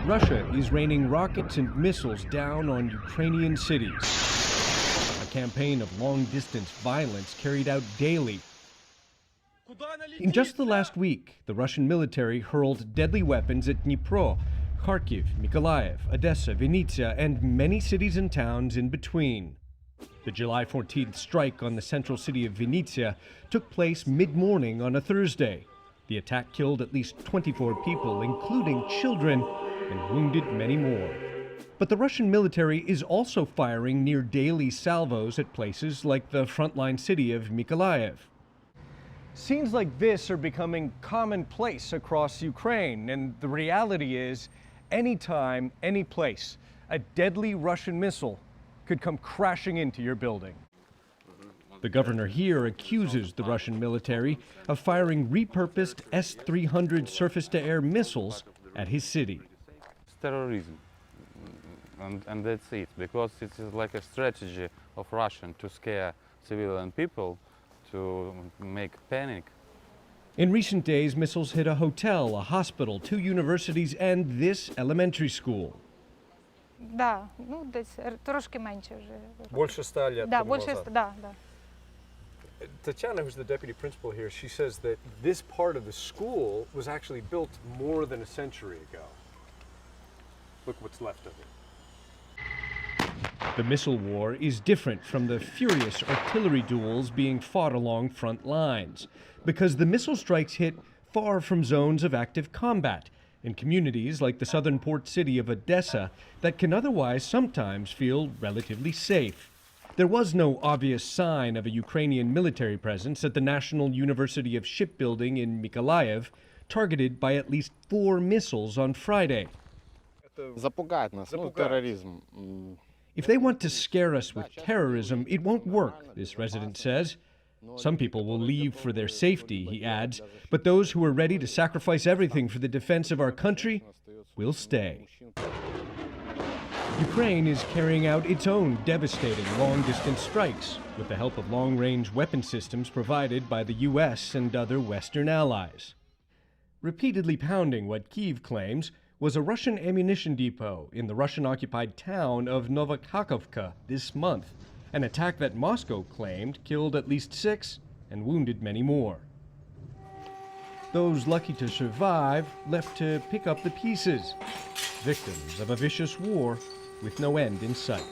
Russia is raining rockets and missiles down on Ukrainian cities. A campaign of long-distance violence carried out daily. In just the last week, the Russian military hurled deadly weapons at Dnipro, Kharkiv, Mykolaiv, Odessa, Vinnytsia, and many cities and towns in between. The July 14th strike on the central city of Vinnytsia took place mid-morning on a Thursday. The attack killed at least 24 people, including children, and wounded many more. But the Russian military is also firing near daily salvos at places like the frontline city of Mykolaiv. Scenes like this are becoming commonplace across Ukraine, and the reality is, anytime, any place, a deadly Russian missile could come crashing into your building. The governor here accuses the Russian military of firing repurposed S-300 surface-to-air missiles at his city. Terrorism, and that's it, because it is like a strategy of Russian to scare civilian people, to make panic. In recent days, missiles hit a hotel, a hospital, 2 universities, and this elementary school. Да, ну десь трошки менше вже. Больше 100 лет Да, тому больше, назад. да, да. Tatiana, who's the deputy principal here, she says that this part of the school was actually built more than a century ago. Look what's left of it. The missile war is different from the furious artillery duels being fought along front lines, because the missile strikes hit far from zones of active combat, in communities like the southern port city of Odessa that can otherwise sometimes feel relatively safe. There was no obvious sign of a Ukrainian military presence at the National University of Shipbuilding in Mykolaiv, targeted by at least 4 missiles on Friday. Запугать нас, ну, терроризм. If they want to scare us with terrorism, it won't work, this resident says. Some people will leave for their safety, he adds, but those who are ready to sacrifice everything for the defense of our country will stay. Ukraine is carrying out its own devastating long-distance strikes with the help of long-range weapon systems provided by the U.S. and other Western allies. Repeatedly pounding what Kyiv claims was a Russian ammunition depot in the Russian-occupied town of Novokhakovka this month, an attack that Moscow claimed killed at least 6 and wounded many more. Those lucky to survive left to pick up the pieces, victims of a vicious war with no end in sight.